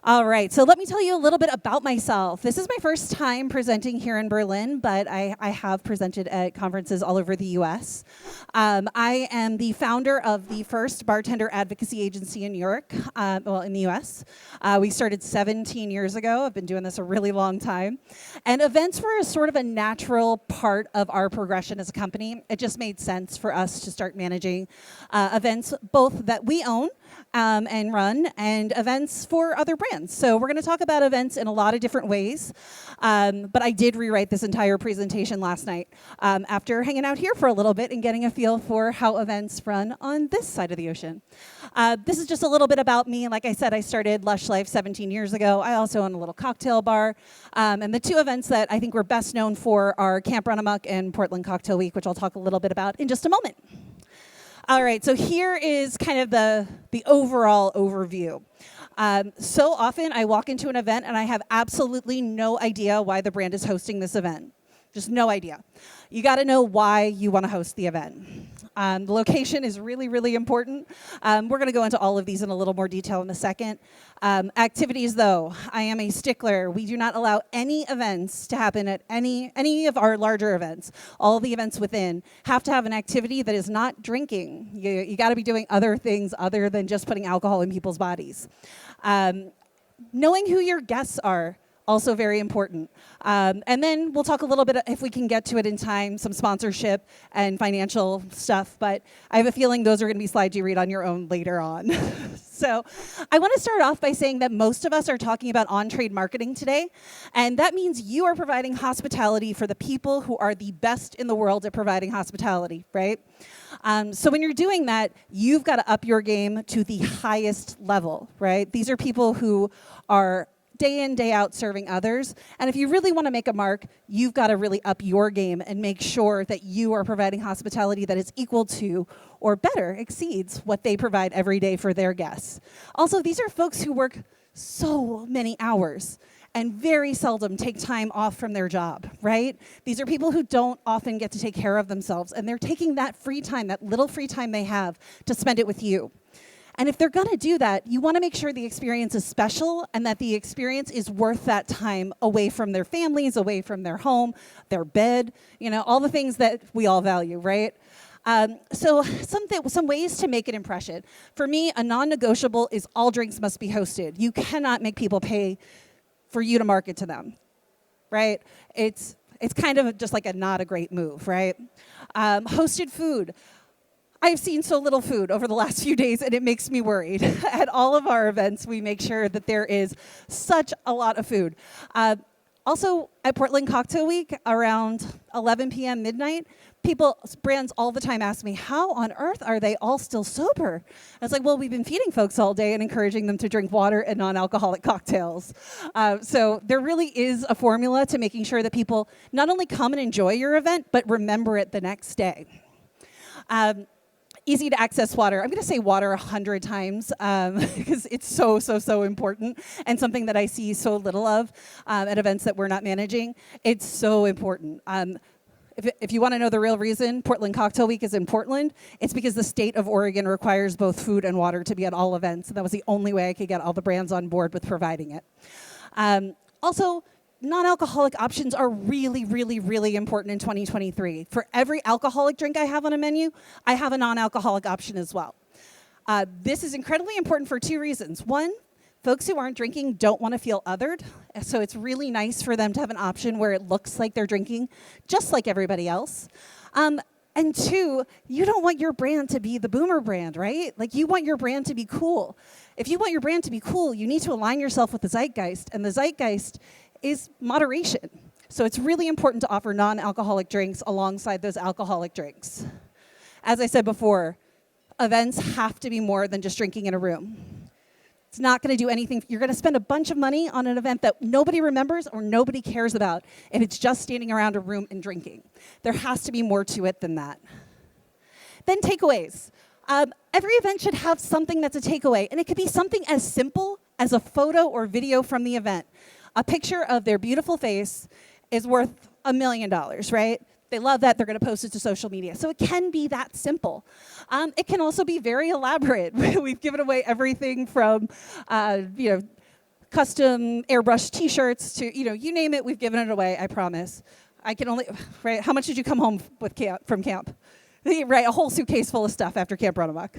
All right, so let me tell you a little bit about myself. This is my first time presenting here in Berlin, but I have presented at conferences all over the US. I am the founder of the first bartender advocacy agency in New York, in the US. We started 17 years ago. I've been doing this a really long time. And events were sort of a natural part of our progression as a company. It just made sense for us to start managing events both that we own and run, and events for other brands. So we're going to talk about events in a lot of different ways, but I did rewrite this entire presentation last night after hanging out here for a little bit and getting a feel for how events run on this side of the ocean. This is just a little bit about me. Like I said, I started Lush Life 17 years ago. I also own a little cocktail bar, and the two events that I think we're best known for are Camp Run Amok and Portland Cocktail Week, which I'll talk a little bit about in just a moment. All right, so here is kind of the overall overview. So often I walk into an event and I have absolutely no idea why the brand is hosting this event. Just no idea. You got to know why you want to host the event. The location is really, really important. We're going to go into all of these in a little more detail in a second. Activities, though, I am a stickler. We do not allow any events to happen at any of our larger events. All the events within have to have an activity that is not drinking. You got to be doing other things other than just putting alcohol in people's bodies. Knowing who your guests are, also very important. And then we'll talk a little bit, if we can get to it in time, some sponsorship and financial stuff. But I have a feeling those are going to be slides you read on your own later on. So I want to start off by saying that most of us are talking about on-trade marketing today. And that means you are providing hospitality for the people who are the best in the world at providing hospitality, right? So when you're doing that, you've got to up your game to the highest level, right? These are people who are day in, day out serving others. And if you really want to make a mark, you've got to really up your game and make sure that you are providing hospitality that is equal to or better, exceeds what they provide every day for their guests. Also, these are folks who work so many hours and very seldom take time off from their job, right? These are people who don't often get to take care of themselves, and they're taking that free time, that little free time they have, to spend it with you. And if they're going to do that, you want to make sure the experience is special and that the experience is worth that time away from their families, away from their home, their bed, all the things that we all value, right? So some ways to make an impression. For me, a non-negotiable is all drinks must be hosted. You cannot make people pay for you to market to them, right? It's kind of just like not a great move, right? Hosted food. I've seen so little food over the last few days, and it makes me worried. At all of our events, we make sure that there is such a lot of food. Also, at Portland Cocktail Week, around 11 p.m. midnight, brands all the time ask me, how on earth are they all still sober? I was like, well, we've been feeding folks all day and encouraging them to drink water and non-alcoholic cocktails. So there really is a formula to making sure that people not only come and enjoy your event, but remember it the next day. Easy to access water. I'm going to say water 100 times because it's so important and something that I see so little of at events that we're not managing. It's so important. If you want to know the real reason Portland Cocktail Week is in Portland, it's because the state of Oregon requires both food and water to be at all events. And that was the only way I could get all the brands on board with providing it. Also, non-alcoholic options are really, really, really important in 2023. For every alcoholic drink I have on a menu, I have a non-alcoholic option as well. This is incredibly important for two reasons. One, folks who aren't drinking don't want to feel othered, so it's really nice for them to have an option where it looks like they're drinking just like everybody else. And two, you don't want your brand to be the boomer brand, right? Like, you want your brand to be cool. If you want your brand to be cool, you need to align yourself with the zeitgeist, and the zeitgeist is moderation. So it's really important to offer non-alcoholic drinks alongside those alcoholic drinks. As I said before, events have to be more than just drinking in a room. It's not going to do anything. You're going to spend a bunch of money on an event that nobody remembers or nobody cares about if it's just standing around a room and drinking. There has to be more to it than that. Then takeaways. Every event should have something that's a takeaway, and it could be something as simple as a photo or video from the event. A picture of their beautiful face is worth $1 million, right? They love that. They're going to post it to social media. So it can be that simple. It can also be very elaborate. We've given away everything from, custom airbrush T-shirts to, you name it, we've given it away, I promise. I can only, right, how much did you come home with from camp? Right, a whole suitcase full of stuff after Camp Run Amok.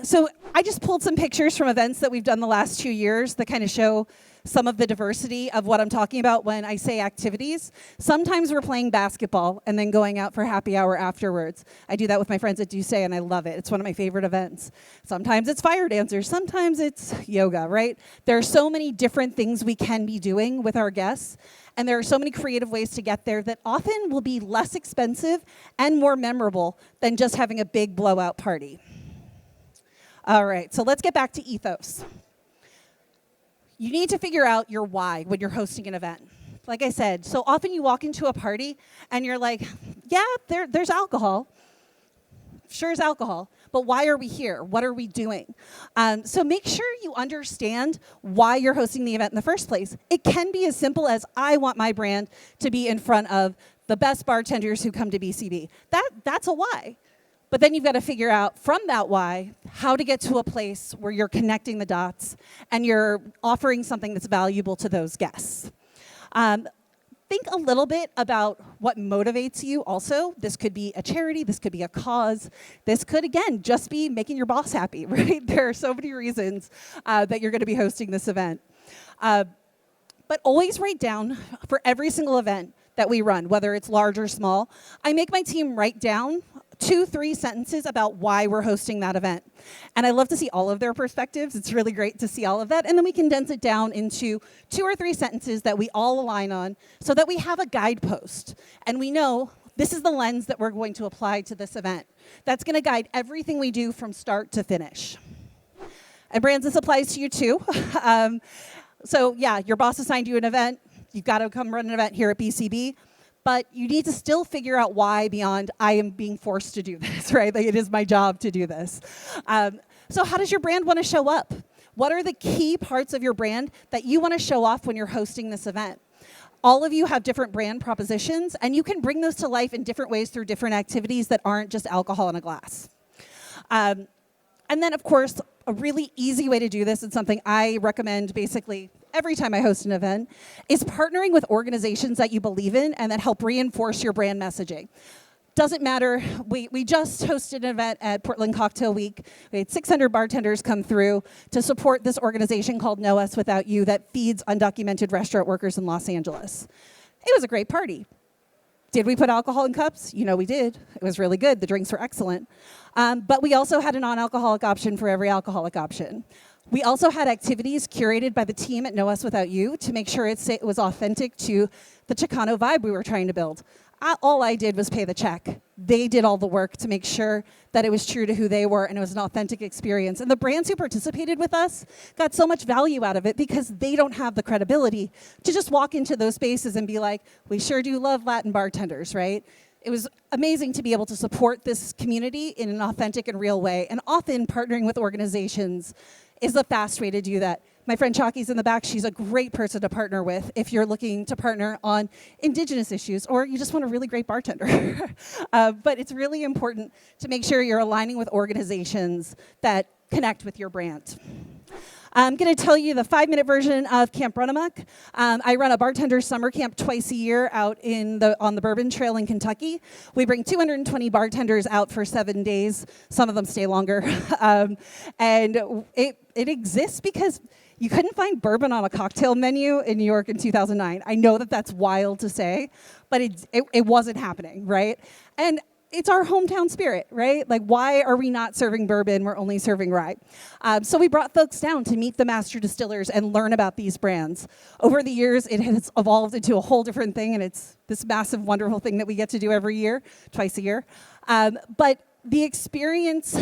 So I just pulled some pictures from events that we've done the last 2 years that kind of show some of the diversity of what I'm talking about when I say activities. Sometimes we're playing basketball and then going out for happy hour afterwards. I do that with my friends at Duce, and I love it. It's one of my favorite events. Sometimes it's fire dancers. Sometimes it's yoga, right? There are so many different things we can be doing with our guests, and there are so many creative ways to get there that often will be less expensive and more memorable than just having a big blowout party. All right, so let's get back to ethos. You need to figure out your why when you're hosting an event. Like I said, so often you walk into a party and you're like, yeah, there's alcohol. Sure is alcohol, but why are we here? What are we doing? So make sure you understand why you're hosting the event in the first place. It can be as simple as I want my brand to be in front of the best bartenders who come to BCB. That's a why. But then you've got to figure out from that why how to get to a place where you're connecting the dots and you're offering something that's valuable to those guests. Think a little bit about what motivates you also. This could be a charity, this could be a cause, this could, again, just be making your boss happy, right? There are so many reasons that you're going to be hosting this event. But always write down for every single event that we run, whether it's large or small, I make my team write down 2-3 sentences about why we're hosting that event. And I love to see all of their perspectives. It's really great to see all of that. And then we condense it down into 2 or 3 sentences that we all align on so that we have a guidepost. And we know this is the lens that we're going to apply to this event. That's going to guide everything we do from start to finish. And brands, this applies to you too. So yeah, your boss assigned you an event. You've got to come run an event here at BCB. But you need to still figure out why beyond I am being forced to do this, right? Like it is my job to do this. So how does your brand want to show up? What are the key parts of your brand that you want to show off when you're hosting this event? All of you have different brand propositions, and you can bring those to life in different ways through different activities that aren't just alcohol in a glass. And then, of course, a really easy way to do this, and something I recommend basically every time I host an event, is partnering with organizations that you believe in and that help reinforce your brand messaging. Doesn't matter. We just hosted an event at Portland Cocktail Week. We had 600 bartenders come through to support this organization called No Us Without You that feeds undocumented restaurant workers in Los Angeles. It was a great party. Did we put alcohol in cups? We did. It was really good. The drinks were excellent. But we also had a non-alcoholic option for every alcoholic option. We also had activities curated by the team at No Us Without You to make sure it was authentic to the Chicano vibe we were trying to build. All I did was pay the check. They did all the work to make sure that it was true to who they were and it was an authentic experience. And the brands who participated with us got so much value out of it because they don't have the credibility to just walk into those spaces and be like, we sure do love Latin bartenders, right? It was amazing to be able to support this community in an authentic and real way. And often partnering with organizations is the fast way to do that. My friend Chalky's in the back. She's a great person to partner with if you're looking to partner on indigenous issues or you just want a really great bartender. But it's really important to make sure you're aligning with organizations that connect with your brand. I'm going to tell you the 5-minute version of Camp Run Amok. I run a bartender summer camp twice a year out on the Bourbon Trail in Kentucky. We bring 220 bartenders out for 7 days. Some of them stay longer. And it exists because you couldn't find bourbon on a cocktail menu in New York in 2009. I know that that's wild to say, but it wasn't happening, right? And it's our hometown spirit, right? Like, why are we not serving bourbon? We're only serving rye. So we brought folks down to meet the master distillers and learn about these brands. Over the years, it has evolved into a whole different thing, and it's this massive, wonderful thing that we get to do every year, twice a year. But the experience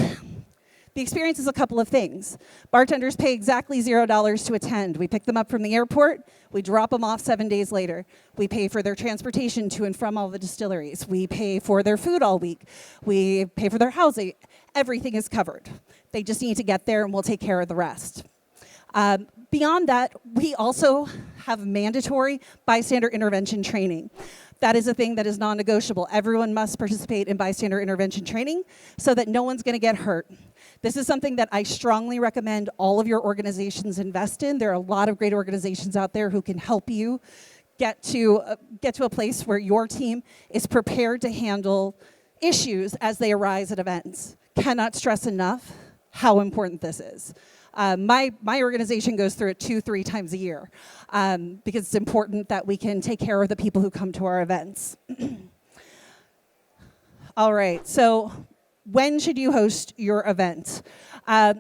is a couple of things. Bartenders pay exactly $0 to attend. We pick them up from the airport. We drop them off 7 days later. We pay for their transportation to and from all the distilleries. We pay for their food all week. We pay for their housing. Everything is covered. They just need to get there, and we'll take care of the rest. Beyond that, we also have mandatory bystander intervention training. That is a thing that is non-negotiable. Everyone must participate in bystander intervention training so that no one's going to get hurt. This is something that I strongly recommend all of your organizations invest in. There are a lot of great organizations out there who can help you get to a place where your team is prepared to handle issues as they arise at events. Cannot stress enough how important this is. My organization goes through it 2-3 times a year because it's important that we can take care of the people who come to our events. All right, so when should you host your event?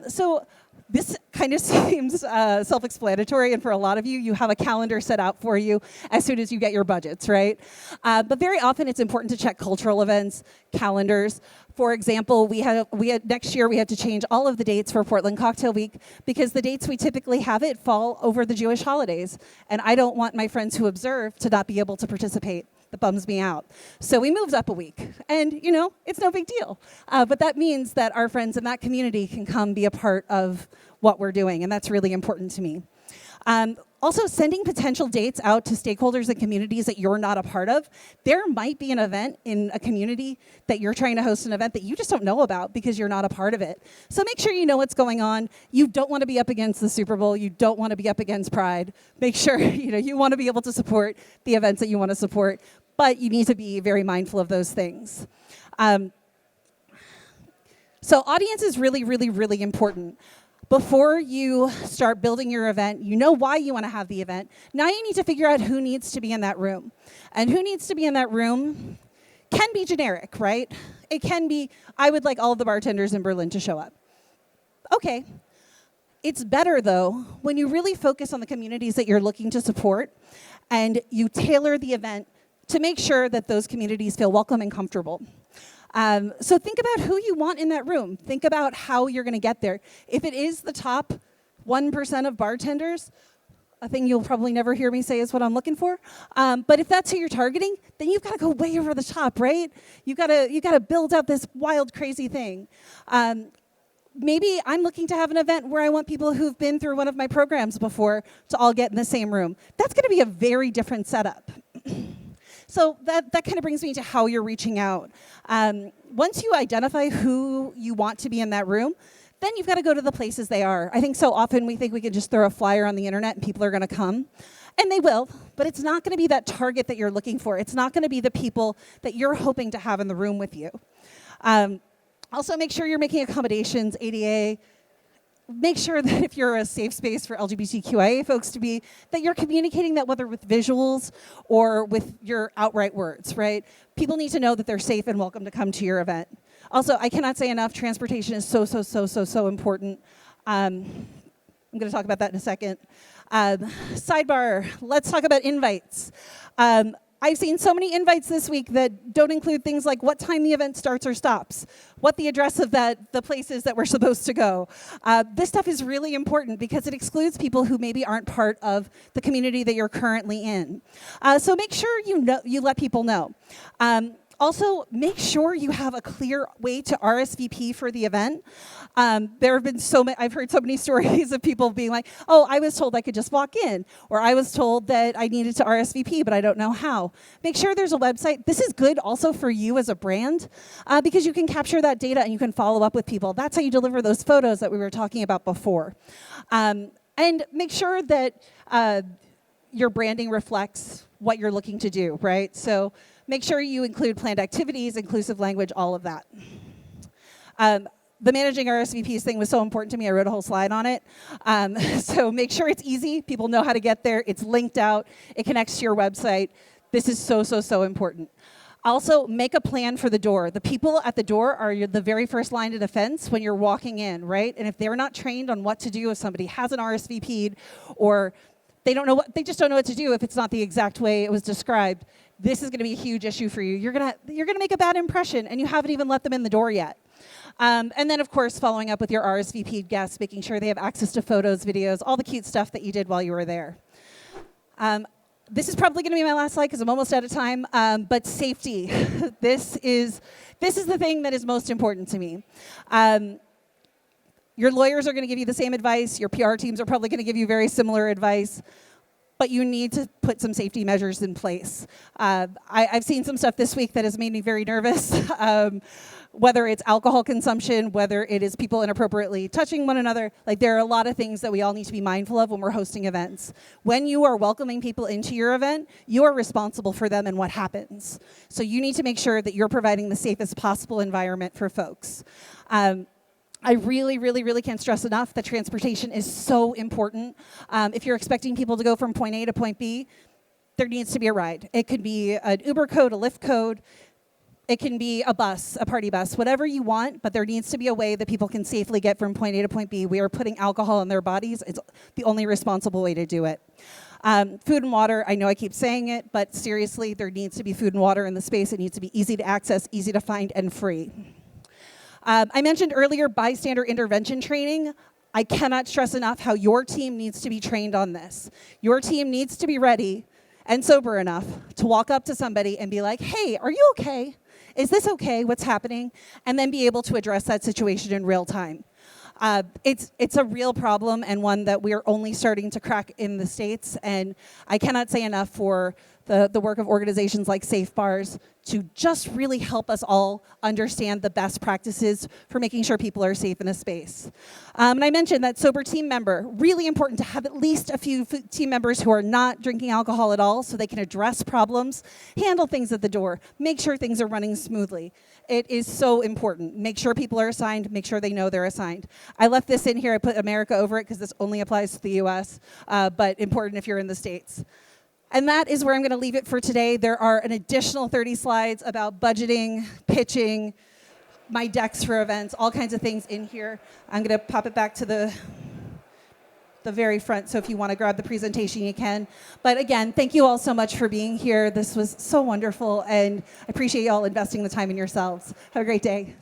So this kind of seems self-explanatory, and for a lot of you, you have a calendar set out for you as soon as you get your budgets, right? But very often it's important to check cultural events, calendars. For example, we had next year we had to change all of the dates for Portland Cocktail Week because the dates we typically have it fall over the Jewish holidays, and I don't want my friends who observe to not be able to participate. That bums me out. So we moved up a week, and it's no big deal. But that means that our friends in that community can come be a part of what we're doing, and that's really important to me. Also, sending potential dates out to stakeholders and communities that you're not a part of. There might be an event in a community that you're trying to host an event that you just don't know about because you're not a part of it. So make sure you know what's going on. You don't want to be up against the Super Bowl. You don't want to be up against Pride. Make sure you want to be able to support the events that you want to support, but you need to be very mindful of those things. So audience is really, really, really important. Before you start building your event, you know why you want to have the event. Now you need to figure out who needs to be in that room. And who needs to be in that room can be generic, right? It can be, I would like all of the bartenders in Berlin to show up. Okay. It's better, though, when you really focus on the communities that you're looking to support and you tailor the event to make sure that those communities feel welcome and comfortable. So think about who you want in that room. Think about how you're going to get there. If it is the top 1% of bartenders, a thing you'll probably never hear me say is what I'm looking for. But if that's who you're targeting, then you've got to go way over the top, right? You got to build out this wild, crazy thing. Maybe I'm looking to have an event where I want people who've been through one of my programs before to all get in the same room. That's going to be a very different setup. So that kind of brings me to how you're reaching out. Once you identify who you want to be in that room, then you've got to go to the places they are. I think so often we think we can just throw a flyer on the internet and people are going to come. And they will, but it's not going to be that target that you're looking for. It's not going to be the people that you're hoping to have in the room with you. Also, make sure you're making accommodations, ADA. Make sure that if you're a safe space for LGBTQIA folks to be, that you're communicating that whether with visuals or with your outright words, right? People need to know that they're safe and welcome to come to your event. Also, I cannot say enough, transportation is so important. I'm going to talk about that in a second. Sidebar, let's talk about invites. I've seen so many invites this week that don't include things like what time the event starts or stops, what the address of the place is that we're supposed to go. This stuff is really important because it excludes people who maybe aren't part of the community that you're currently in. So make sure you let people know. Also, make sure you have a clear way to RSVP for the event. There have been I've heard so many stories of people being like, oh, I was told I could just walk in, or I was told that I needed to RSVP, but I don't know how. Make sure there's a website. This is good also for you as a brand because you can capture that data and you can follow up with people. That's how you deliver those photos that we were talking about before. And make sure that your branding reflects what you're looking to do, right? So make sure you include planned activities, inclusive language, all of that. The managing RSVPs thing was so important to me, I wrote a whole slide on it. So make sure it's easy, people know how to get there, it's linked out, it connects to your website. This is so important. Also, make a plan for the door. The people at the door are the very first line of defense when you're walking in, right? And if they're not trained on what to do if somebody hasn't RSVP'd or they just don't know what to do if it's not the exact way it was described, this is going to be a huge issue for you. You're going to make a bad impression, and you haven't even let them in the door yet. And then, of course, following up with your RSVP'd guests, making sure they have access to photos, videos, all the cute stuff that you did while you were there. This is probably going to be my last slide because I'm almost out of time. But safety, this is the thing that is most important to me. Your lawyers are going to give you the same advice. Your PR teams are probably going to give you very similar advice. but you need to put some safety measures in place. I've seen some stuff this week that has made me very nervous. Whether it's alcohol consumption, whether it is people inappropriately touching one another, like there are a lot of things that we all need to be mindful of when we're hosting events. When you are welcoming people into your event, you are responsible for them and what happens. So you need to make sure that you're providing the safest possible environment for folks. I really, really, really can't stress enough that transportation is so important. If you're expecting people to go from point A to point B, there needs to be a ride. It could be an Uber code, a Lyft code. It can be a bus, a party bus, whatever you want, but there needs to be a way that people can safely get from point A to point B. We are putting alcohol in their bodies. It's the only responsible way to do it. Food and water, I know I keep saying it, but seriously, there needs to be food and water in the space. It needs to be easy to access, easy to find, and free. I mentioned earlier bystander intervention training. I cannot stress enough how your team needs to be trained on this. Your team needs to be ready and sober enough to walk up to somebody and be like, hey, are you okay? Is this okay? What's happening? And then be able to address that situation in real time. It's a real problem and one that we are only starting to crack in the States. And I cannot say enough for the work of organizations like Safe Bars to just really help us all understand the best practices for making sure people are safe in a space. And I mentioned that sober team member, really important to have at least a few team members who are not drinking alcohol at all so they can address problems, handle things at the door, make sure things are running smoothly. It is so important. Make sure people are assigned, make sure they know they're assigned. I left this in here, I put America over it because this only applies to the US, but important if you're in the States. And that is where I'm going to leave it for today. There are an additional 30 slides about budgeting, pitching, my decks for events, all kinds of things in here. I'm going to pop it back to the very front, so if you want to grab the presentation, you can. But again, thank you all so much for being here. This was so wonderful, and I appreciate you all investing the time in yourselves. Have a great day.